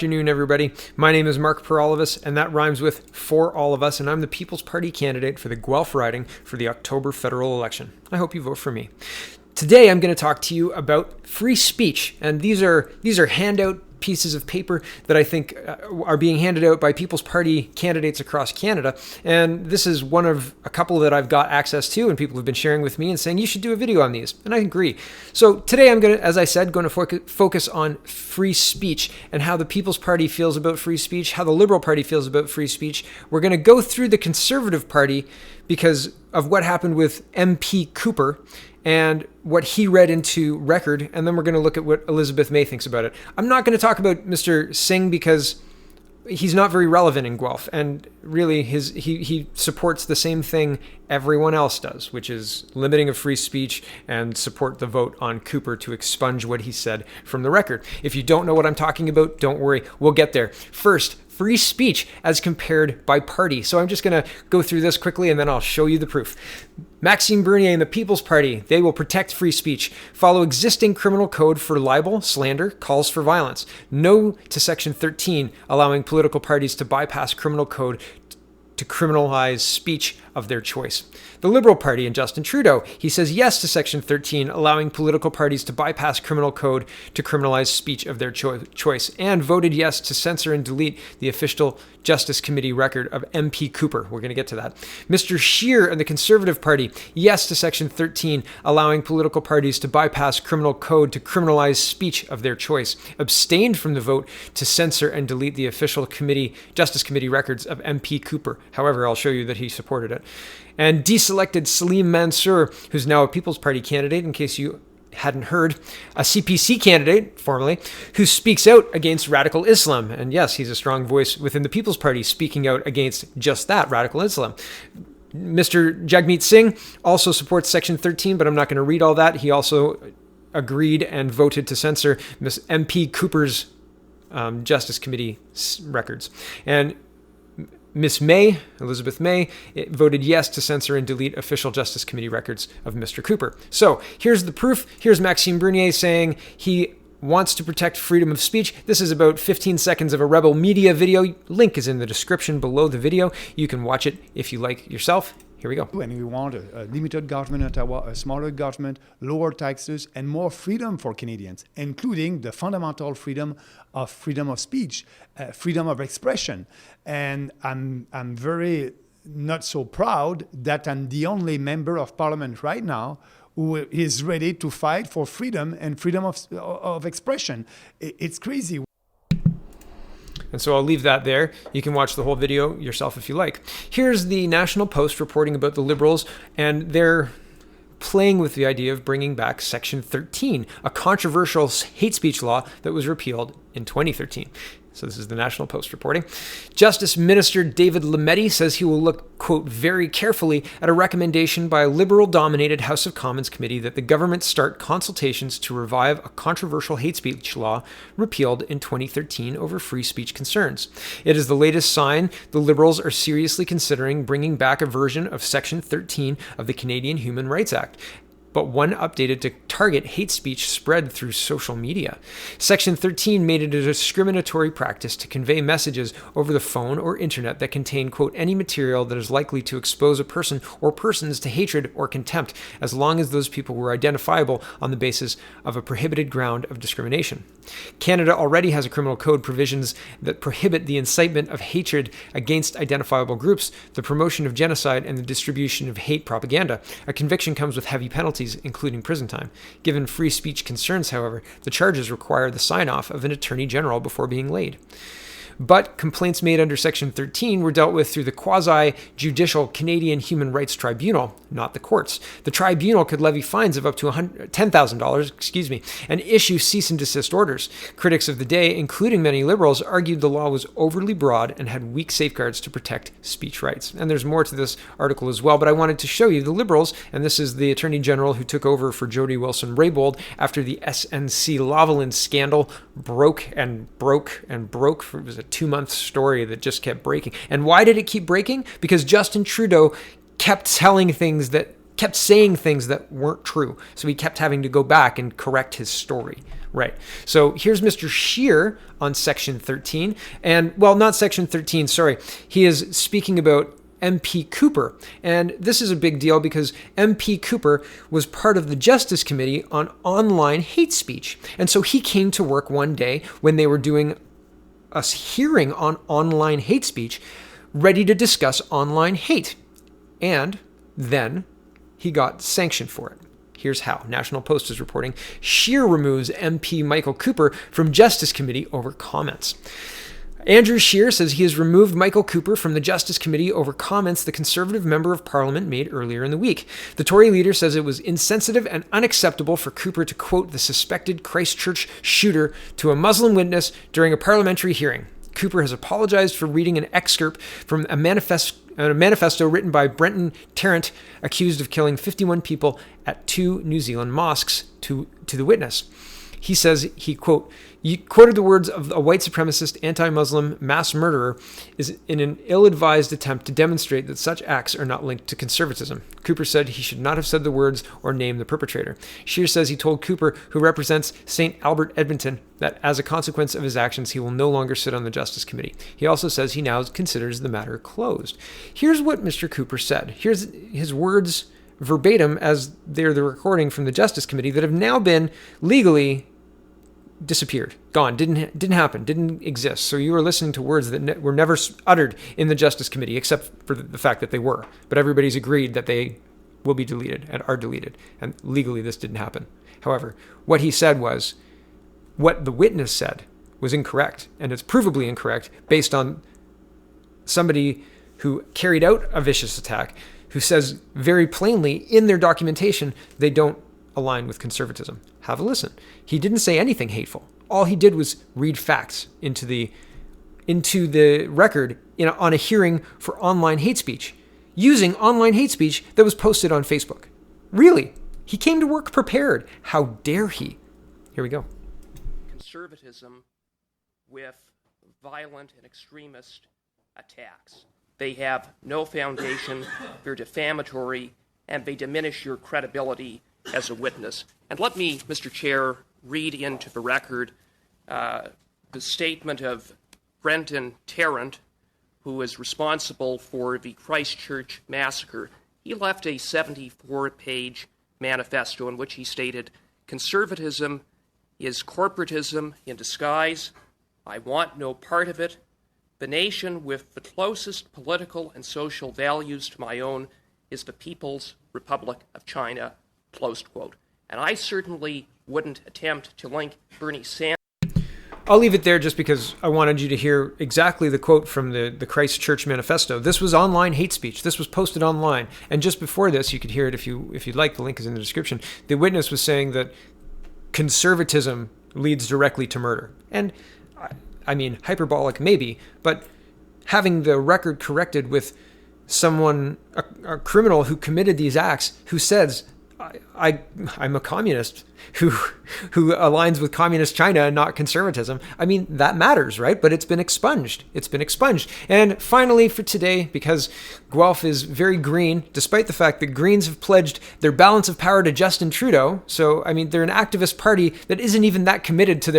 Afternoon, everybody. My name is Mark Peralivas, and that rhymes with For All of Us, and I'm the People's Party candidate for the Guelph riding for the October federal election. I hope you vote for me. Today, I'm going to talk to you about free speech, and these are handout pieces of paper that I think are being handed out by People's Party candidates across Canada. And this is one of a couple that I've got access to, and people have been sharing with me and saying, you should do a video on these. And I agree. So today I'm going to, as I said, going to focus on free speech and how the People's Party feels about free speech, how the Liberal Party feels about free speech. We're going to go through the Conservative Party because of what happened with MP Cooper and what he read into record, and then we're going to look at what Elizabeth May thinks about it. I'm not going to talk about Mr. Singh because he's not very relevant in Guelph, and really he supports the same thing everyone else does, which is limiting of free speech and support the vote on Cooper to expunge what he said from the record. If you don't know what I'm talking about, don't worry, we'll get there. First, free speech as compared by party. So I'm just going to go through this quickly and then I'll show you the proof. Maxime Bernier and the People's Party, they will protect free speech, follow existing criminal code for libel, slander, calls for violence. No to Section 13, allowing political parties to bypass criminal code to criminalize speech of their choice. The Liberal Party and Justin Trudeau, he says yes to Section 13, allowing political parties to bypass criminal code to criminalize speech of their choice, and voted yes to censor and delete the official Justice Committee record of MP Cooper. We're going to get to that. Mr. Scheer and the Conservative Party, yes to Section 13, allowing political parties to bypass criminal code to criminalize speech of their choice, abstained from the vote to censor and delete the official Justice Committee records of MP Cooper. However, I'll show you that he supported it. And deselected Salim Mansour, who's now a People's Party candidate, in case you hadn't heard, a CPC candidate, formerly, who speaks out against radical Islam. And yes, he's a strong voice within the People's Party speaking out against just that, radical Islam. Mr. Jagmeet Singh also supports Section 13, but I'm not going to read all that. He also agreed and voted to censor Ms. MP Cooper's Justice Committee records. And Miss May, Elizabeth May, voted yes to censor and delete official Justice Committee records of Mr. Cooper. So here's the proof. Here's Maxime Bernier saying he wants to protect freedom of speech. This is about 15 seconds of a Rebel Media video. Link is in the description below the video. You can watch it if you like yourself. Here we go. And we want a limited government in Ottawa, a smaller government, lower taxes, and more freedom for Canadians, including the fundamental freedom of speech, freedom of expression. And I'm very not so proud that I'm the only member of parliament right now who is ready to fight for freedom and freedom of expression. It's crazy. And so I'll leave that there. You can watch the whole video yourself if you like. Here's the National Post reporting about the Liberals, and they're playing with the idea of bringing back Section 13, a controversial hate speech law that was repealed in 2013. So this is the National Post reporting. Justice Minister David Lametti says he will look, quote, very carefully at a recommendation by a Liberal-dominated House of Commons committee that the government start consultations to revive a controversial hate speech law repealed in 2013 over free speech concerns. It is the latest sign the Liberals are seriously considering bringing back a version of Section 13 of the Canadian Human Rights Act, but one updated to target hate speech spread through social media. Section 13 made it a discriminatory practice to convey messages over the phone or internet that contain, quote, any material that is likely to expose a person or persons to hatred or contempt, as long as those people were identifiable on the basis of a prohibited ground of discrimination. Canada already has a criminal code provisions that prohibit the incitement of hatred against identifiable groups, the promotion of genocide, and the distribution of hate propaganda. A conviction comes with heavy penalties, including prison time. Given free speech concerns, however, the charges require the sign-off of an attorney general before being laid. But complaints made under Section 13 were dealt with through the quasi-judicial Canadian Human Rights Tribunal, not the courts. The tribunal could levy fines of up to $10,000, and issue cease and desist orders. Critics of the day, including many Liberals, argued the law was overly broad and had weak safeguards to protect speech rights. And there's more to this article as well, but I wanted to show you the Liberals, and this is the Attorney General who took over for Jody Wilson-Raybould after the SNC-Lavalin scandal broke. It was a 2-month story that just kept breaking. And why did it keep breaking? Because Justin Trudeau kept telling things that kept saying things that weren't true. So he kept having to go back and correct his story. Right. So here's Mr. Scheer on Section 13. And, well, not Section 13, sorry. He is speaking about MP Cooper. And this is a big deal because MP Cooper was part of the Justice Committee on online hate speech. And so he came to work one day when they were doing a hearing on online hate speech, ready to discuss online hate. And then he got sanctioned for it. Here's how. National Post is reporting. Scheer removes MP Michael Cooper from Justice Committee over comments. Andrew Scheer says he has removed Michael Cooper from the Justice Committee over comments the Conservative Member of Parliament made earlier in the week. The Tory leader says it was insensitive and unacceptable for Cooper to quote the suspected Christchurch shooter to a Muslim witness during a parliamentary hearing. Cooper has apologized for reading an excerpt from a manifesto written by Brenton Tarrant, accused of killing 51 people at 2 New Zealand mosques, to the witness. He says he, quote, "You quoted the words of a white supremacist, anti-Muslim mass murderer is in an ill-advised attempt to demonstrate that such acts are not linked to conservatism." Cooper said he should not have said the words or named the perpetrator. Scheer says he told Cooper, who represents St. Albert Edmonton, that as a consequence of his actions, he will no longer sit on the Justice Committee. He also says he now considers the matter closed. Here's what Mr. Cooper said. Here's his words verbatim as they're the recording from the Justice Committee that have now been legally disappeared, gone, didn't happen, didn't exist. So you were listening to words that were never uttered in the Justice Committee, except for the fact that they were. But everybody's agreed that they will be deleted and are deleted. And legally, this didn't happen. However, what he said was, what the witness said was incorrect. And it's provably incorrect based on somebody who carried out a vicious attack, who says very plainly in their documentation they don't align with conservatism. Have a listen. He didn't say anything hateful. All he did was read facts into the record on a hearing for online hate speech, using online hate speech that was posted on Facebook. Really? He came to work prepared. How dare he? Here we go. Conservatism with violent and extremist attacks. They have no foundation, they're defamatory, and they diminish your credibility as a witness. And let me, Mr. Chair, read into the record the statement of Brenton Tarrant, who is responsible for the Christchurch massacre. He left a 74-page manifesto in which he stated, "Conservatism is corporatism in disguise. I want no part of it. The nation with the closest political and social values to my own is the People's Republic of China," close quote. And I certainly wouldn't attempt to link Bernie Sanders. I'll leave it there just because I wanted you to hear exactly the quote from the Christchurch manifesto. This was online hate speech. This was posted online. And just before this, you could hear it if you'd like. The link is in the description. The witness was saying that conservatism leads directly to murder. And I mean, hyperbolic maybe, but having the record corrected with someone, a criminal who committed these acts, who says, I'm a communist who aligns with communist China and not conservatism. I mean, that matters, right? But it's been expunged. It's been expunged. And finally for today, because Guelph is very green, despite the fact that Greens have pledged their balance of power to Justin Trudeau. So, I mean, they're an activist party that isn't even that committed to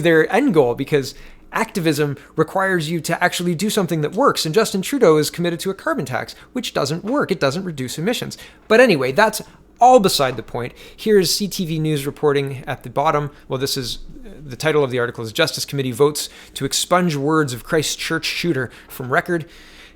their end goal, because activism requires you to actually do something that works. And Justin Trudeau is committed to a carbon tax, which doesn't work. It doesn't reduce emissions. But anyway, that's all beside the point. Here's CTV News reporting at the bottom. Well, this is the title of the article is Justice Committee votes to expunge words of Christchurch shooter from record.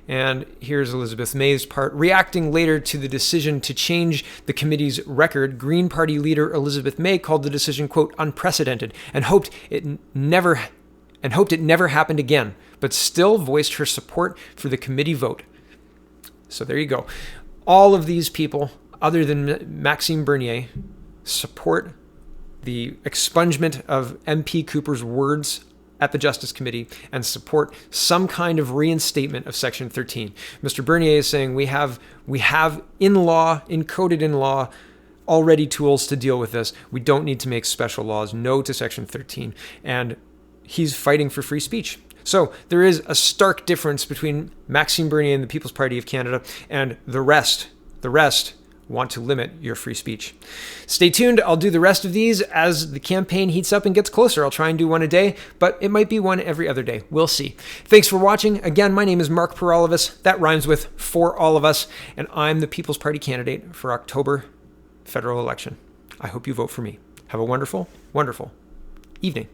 And here's Elizabeth May's part. Reacting later to the decision to change the committee's record, Green Party leader Elizabeth May called the decision, quote, unprecedented, and hoped it never happened again, but still voiced her support for the committee vote. So there you go. All of these people, other than Maxime Bernier, support the expungement of MP Cooper's words at the Justice Committee and support some kind of reinstatement of Section 13. Mr. Bernier is saying we have in law, encoded in law, already tools to deal with this. We don't need to make special laws. No to Section 13. And he's fighting for free speech. So there is a stark difference between Maxime Bernier and the People's Party of Canada and the rest want to limit your free speech. Stay tuned. I'll do the rest of these as the campaign heats up and gets closer. I'll try and do one a day, but it might be one every other day. We'll see. Thanks for watching. Again, my name is Mark Peralvis. That rhymes with For All of Us, and I'm the People's Party candidate for October federal election. I hope you vote for me. Have a wonderful, wonderful evening.